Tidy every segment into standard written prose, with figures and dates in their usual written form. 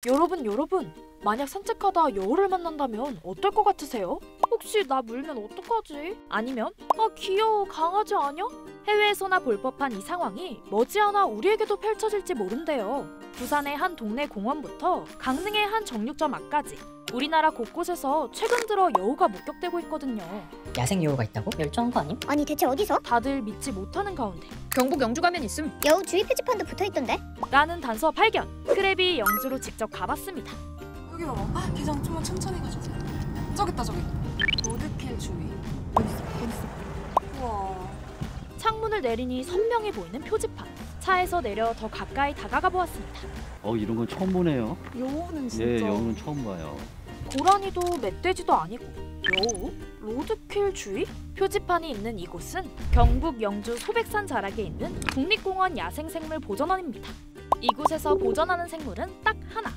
여러분, 만약 산책하다 여우를 만난다면 어떨 것 같으세요? 혹시 나 물면 어떡하지? 아니면 귀여워, 강아지 아냐? 해외에서나 볼 법한 이 상황이 머지않아 우리에게도 펼쳐질지 모른대요. 부산의 한 동네 공원부터 강릉의 한 정육점 앞까지 우리나라 곳곳에서 최근 들어 여우가 목격되고 있거든요. 야생 여우가 있다고? 멸종한 거 아님? 아니 대체 어디서? 다들 믿지 못하는 가운데 경북 영주 가면 있음. 여우 주의 표지판도 붙어있던데? 라는 단서 발견! 크랩이 영주로 직접 가봤습니다. 여기 봐봐. 기상 좀만 천천히 가주세요. 저기 있다 저기. 로드킬 주의. 어딨어? 우와. 창문을 내리니 선명해 보이는 표지판. 차에서 내려 더 가까이 다가가 보았습니다. 이런 건 처음 보네요. 여우는 진짜. 예, 여우는 처음 봐요. 고라니도 멧돼지도 아니고 여우? 로드킬 주의? 표지판이 있는 이곳은 경북 영주 소백산 자락에 있는 국립공원 야생생물 보전원입니다. 이곳에서 보전하는 생물은 딱 하나,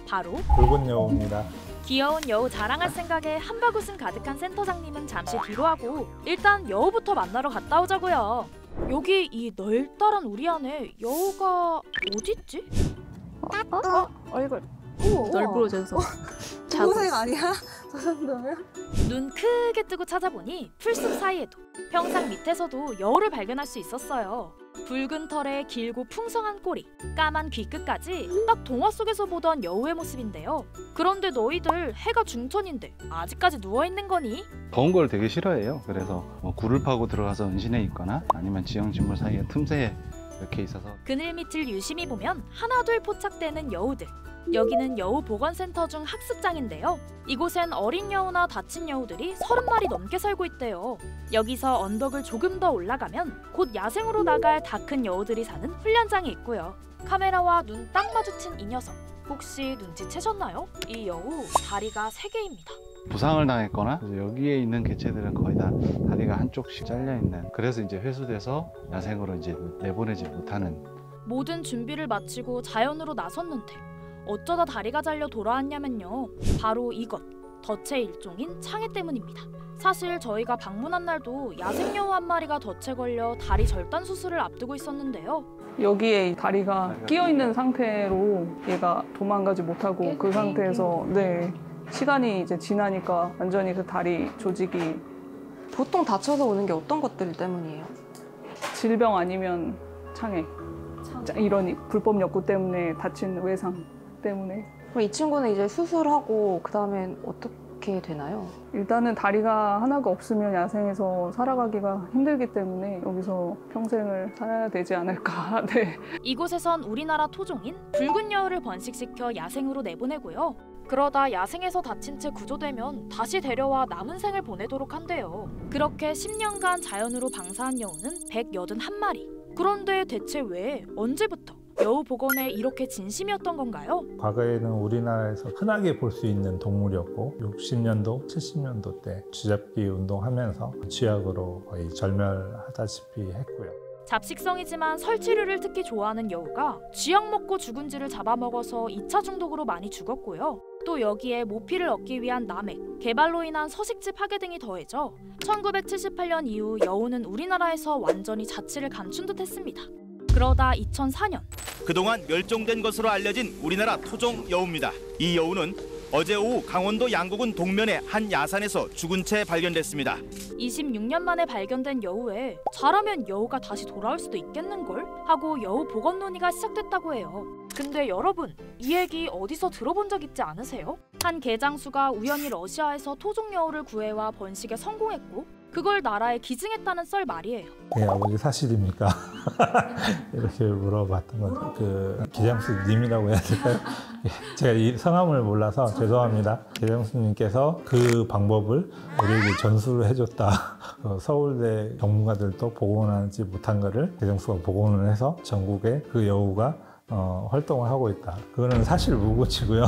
바로 붉은 여우입니다. 귀여운 여우 자랑할 생각에 한바구음 가득한 센터장님은 잠시 뒤로 하고 일단 여우부터 만나러 갔다 오자고요. 여기 이 널따란 우리 안에 여우가 어딨지? 얼굴. 널브러져서. 고생 아니야? 저 정도면? 눈 크게 뜨고 찾아보니 풀숲 사이에도 평상 밑에서도 여우를 발견할 수 있었어요. 붉은 털에 길고 풍성한 꼬리, 까만 귀끝까지 딱 동화 속에서 보던 여우의 모습인데요. 그런데 너희들 해가 중천인데 아직까지 누워있는 거니? 더운 걸 되게 싫어해요. 그래서 굴을 파고 들어가서 은신해 있거나 아니면 지형식물 사이에 틈새에 이렇게 있어서 그늘 밑을 유심히 보면 하나둘 포착되는 여우들. 여기는 여우 보건센터 중 학습장인데요. 이곳엔 어린 여우나 다친 여우들이 30마리 넘게 살고 있대요. 여기서 언덕을 조금 더 올라가면 곧 야생으로 나갈 다 큰 여우들이 사는 훈련장이 있고요. 카메라와 눈 딱 마주친 이 녀석. 혹시 눈치채셨나요? 이 여우 다리가 3개입니다. 부상을 당했거나 여기에 있는 개체들은 거의 다 다리가 한쪽씩 잘려 있는, 그래서 이제 회수돼서 야생으로 이제 내보내지 못하는. 모든 준비를 마치고 자연으로 나섰는데 어쩌다 다리가 잘려 돌아왔냐면요. 바로 이것, 덫의 일종인 창해 때문입니다. 사실 저희가 방문한 날도 야생여우 한 마리가 덫에 걸려 다리 절단 수술을 앞두고 있었는데요. 여기에 다리가 끼어 있는 상태로 얘가 도망가지 못하고 그 상태에서 시간이 이제 지나니까 완전히 그 다리 조직이. 보통 다쳐서 오는 게 어떤 것들 때문이에요? 질병 아니면 창해. 이런 불법 욕구 때문에 다친 외상 때문에. 그럼 이 친구는 이제 수술하고 그 다음엔 어떻게 되나요? 일단은 다리가 하나가 없으면 야생에서 살아가기가 힘들기 때문에 여기서 평생을 살아야 되지 않을까. 네. 이곳에선 우리나라 토종인 붉은 여우를 번식시켜 야생으로 내보내고요. 그러다 야생에서 다친 채 구조되면 다시 데려와 남은 생을 보내도록 한대요. 그렇게 10년간 자연으로 방사한 여우는 181마리. 그런데 대체 왜, 언제부터 여우 복원에 이렇게 진심이었던 건가요? 과거에는 우리나라에서 흔하게 볼 수 있는 동물이었고 60년도, 70년도 때 쥐잡기 운동하면서 쥐약으로 거의 절멸하다시피 했고요. 잡식성이지만 설치류를 특히 좋아하는 여우가 쥐약 먹고 죽은지를 잡아먹어서 2차 중독으로 많이 죽었고요. 또 여기에 모피를 얻기 위한 남획, 개발로 인한 서식지 파괴 등이 더해져 1978년 이후 여우는 우리나라에서 완전히 자취를 감춘 듯 했습니다. 그러다 2004년 그동안 멸종된 것으로 알려진 우리나라 토종 여우입니다. 이 여우는 어제 오후 강원도 양구군 동면의 한 야산에서 죽은 채 발견됐습니다. 26년 만에 발견된 여우에 자라면 여우가 다시 돌아올 수도 있겠는걸? 하고 여우 복원 논의가 시작됐다고 해요. 근데 여러분, 이 얘기 어디서 들어본 적 있지 않으세요? 한 개장수가 우연히 러시아에서 토종 여우를 구해와 번식에 성공했고 그걸 나라에 기증했다는 썰 말이에요. 네, 아버지 사실입니까? 이렇게 물어봤던 거죠. 그 기장수님이라고 해야 될까요? 제가 이 성함을 몰라서 죄송합니다. 기장수님께서 그 방법을 우리에게 전수를 해줬다. 서울대 전문가들도 복원하지 못한 거를 기장수가 복원을 해서 전국에 그 여우가 활동을 하고 있다. 그거는 사실 무고치고요.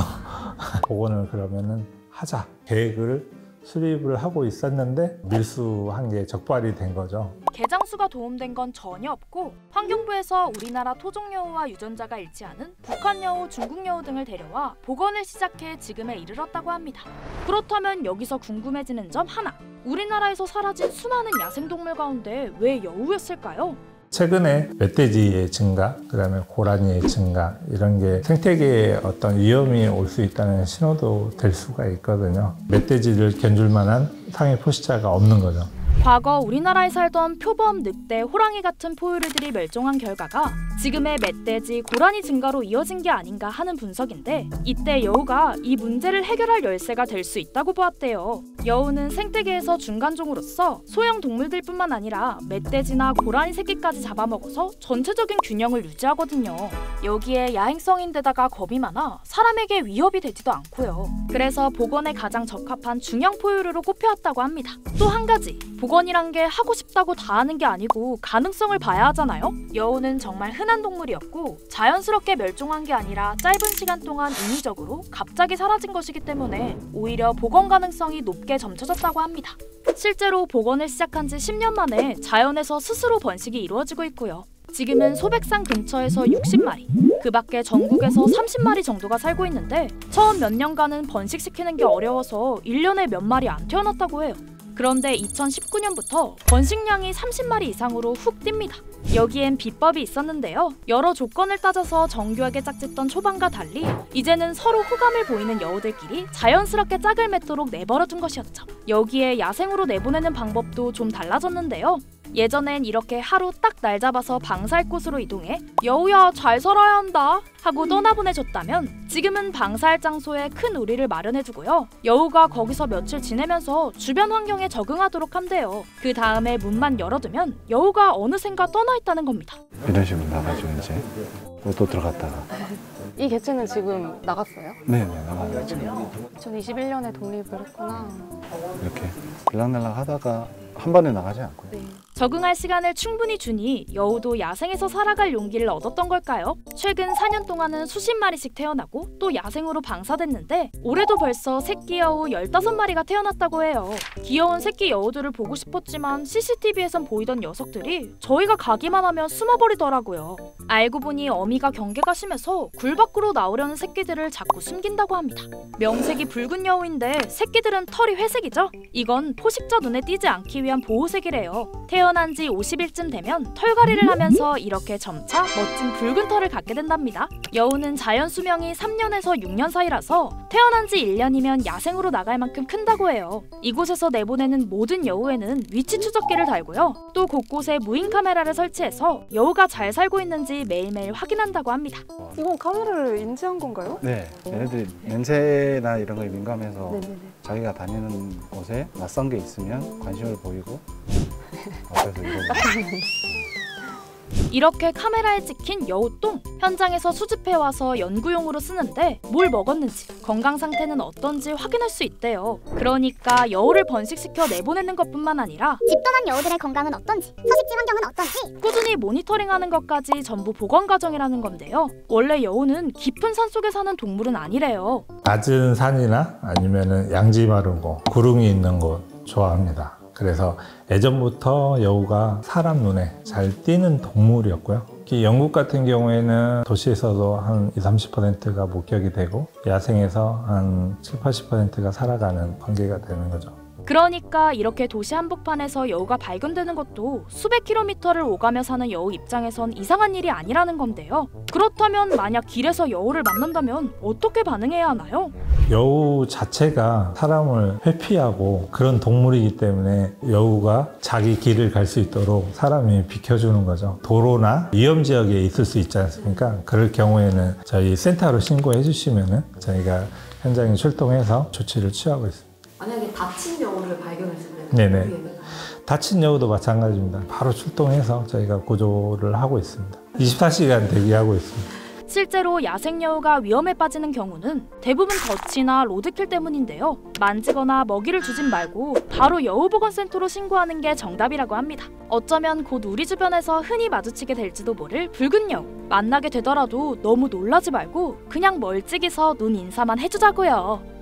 복원을 그러면은 하자. 계획을 수립을 하고 있었는데 밀수한 게 적발이 된 거죠. 개장수가 도움된 건 전혀 없고 환경부에서 우리나라 토종여우와 유전자가 일치 않은 북한여우, 중국여우 등을 데려와 복원을 시작해 지금에 이르렀다고 합니다. 그렇다면 여기서 궁금해지는 점 하나. 우리나라에서 사라진 수많은 야생동물 가운데 왜 여우였을까요? 최근에 멧돼지의 증가, 그다음에 고라니의 증가 이런 게 생태계에 어떤 위험이 올 수 있다는 신호도 될 수가 있거든요. 멧돼지를 견줄 만한 상위 포식자가 없는 거죠. 과거 우리나라에 살던 표범, 늑대, 호랑이 같은 포유류들이 멸종한 결과가 지금의 멧돼지, 고라니 증가로 이어진 게 아닌가 하는 분석인데, 이때 여우가 이 문제를 해결할 열쇠가 될 수 있다고 보았대요. 여우는 생태계에서 중간종으로서 소형 동물들뿐만 아니라 멧돼지나 고라니 새끼까지 잡아먹어서 전체적인 균형을 유지하거든요. 여기에 야행성인데다가 겁이 많아 사람에게 위협이 되지도 않고요. 그래서 복원에 가장 적합한 중형 포유류로 꼽혀왔다고 합니다. 또 한 가지, 복원이란 게 하고 싶다고 다 하는 게 아니고 가능성을 봐야 하잖아요. 여우는 정말 흔한 동물이었고 자연스럽게 멸종한 게 아니라 짧은 시간 동안 인위적으로 갑자기 사라진 것이기 때문에 오히려 복원 가능성이 높게 점쳐졌다고 합니다. 실제로 복원을 시작한 지 10년 만에 자연에서 스스로 번식이 이루어지고 있고요. 지금은 소백산 근처에서 60마리, 그 밖에 전국에서 30마리 정도가 살고 있는데 처음 몇 년간은 번식시키는 게 어려워서 1년에 몇 마리 안 태어났다고 해요. 그런데 2019년부터 번식량이 30마리 이상으로 훅 뜁니다. 여기엔 비법이 있었는데요. 여러 조건을 따져서 정교하게 짝짓던 초반과 달리 이제는 서로 호감을 보이는 여우들끼리 자연스럽게 짝을 맺도록 내버려둔 것이었죠. 여기에 야생으로 내보내는 방법도 좀 달라졌는데요. 예전엔 이렇게 하루 딱 날 잡아서 방사할 곳으로 이동해 여우야 잘 살아야 한다 하고 떠나보내줬다면 지금은 방사할 장소에 큰 우리를 마련해주고요. 여우가 거기서 며칠 지내면서 주변 환경에 적응하도록 한대요. 그 다음에 문만 열어두면 여우가 어느샌가 떠나있다는 겁니다. 이런 식으로 나가죠 이제. 또 들어갔다가. 이 개체는 지금 나갔어요? 네네, 나가요 지금. 2021년에 독립을 했구나. 이렇게 들락날락 하다가 한 번에 나가지 않고요. 네. 적응할 시간을 충분히 주니 여우도 야생에서 살아갈 용기를 얻었던 걸까요? 최근 4년 동안은 수십 마리씩 태어나고 또 야생으로 방사됐는데 올해도 벌써 새끼 여우 15마리가 태어났다고 해요. 귀여운 새끼 여우들을 보고 싶었지만 CCTV에선 보이던 녀석들이 저희가 가기만 하면 숨어버리더라고요. 알고 보니 어미가 경계가 심해서 굴 밖으로 나오려는 새끼들을 자꾸 숨긴다고 합니다. 명색이 붉은 여우인데 새끼들은 털이 회색이죠? 이건 포식자 눈에 띄지 않기 위한 보호색이래요. 태어난 지 50일쯤 되면 털갈이를 하면서 이렇게 점차 멋진 붉은 털을 갖게 된답니다. 여우는 자연 수명이 3년에서 6년 사이라서 태어난 지 1년이면 야생으로 나갈 만큼 큰다고 해요. 이곳에서 내보내는 모든 여우에는 위치 추적기를 달고요. 또 곳곳에 무인 카메라를 설치해서 여우가 잘 살고 있는지 매일매일 확인한다고 합니다. 이건 카메라를 인지한 건가요? 네, 얘네들이 냄새나 이런 거에 민감해서 네네네. 자기가 다니는 곳에 낯선 게 있으면 관심을 보이고 앞에서 이러고. 이렇게 카메라에 찍힌 여우똥, 현장에서 수집해와서 연구용으로 쓰는데 뭘 먹었는지, 건강 상태는 어떤지 확인할 수 있대요. 그러니까 여우를 번식시켜 내보내는 것뿐만 아니라 집 떠난 여우들의 건강은 어떤지, 서식지 환경은 어떤지 꾸준히 모니터링하는 것까지 전부 보건 과정이라는 건데요. 원래 여우는 깊은 산속에 사는 동물은 아니래요. 낮은 산이나 아니면은 양지 마른 곳, 구릉이 있는 곳 좋아합니다. 그래서 예전부터 여우가 사람 눈에 잘 띄는 동물이었고요. 특히 영국 같은 경우에는 도시에서도 한 20-30%가 목격이 되고 야생에서 한 70-80%가 살아가는 관계가 되는 거죠. 그러니까 이렇게 도시 한복판에서 여우가 발견되는 것도 수백 킬로미터를 오가며 사는 여우 입장에선 이상한 일이 아니라는 건데요. 그렇다면 만약 길에서 여우를 만난다면 어떻게 반응해야 하나요? 여우 자체가 사람을 회피하고 그런 동물이기 때문에 여우가 자기 길을 갈 수 있도록 사람이 비켜주는 거죠. 도로나 위험 지역에 있을 수 있지 않습니까? 그럴 경우에는 저희 센터로 신고해 주시면은 저희가 현장에 출동해서 조치를 취하고 있습니다. 만약에 다친 여우를 발견했을 때는 네네. 어떻게 되나요? 다친 여우도 마찬가지입니다. 바로 출동해서 저희가 구조를 하고 있습니다. 24시간 대기하고 있습니다. 실제로 야생 여우가 위험에 빠지는 경우는 대부분 덫이나 로드킬 때문인데요. 만지거나 먹이를 주진 말고 바로 여우보건센터로 신고하는 게 정답이라고 합니다. 어쩌면 곧 우리 주변에서 흔히 마주치게 될지도 모를 붉은 여우. 만나게 되더라도 너무 놀라지 말고 그냥 멀찍이서 눈 인사만 해주자고요.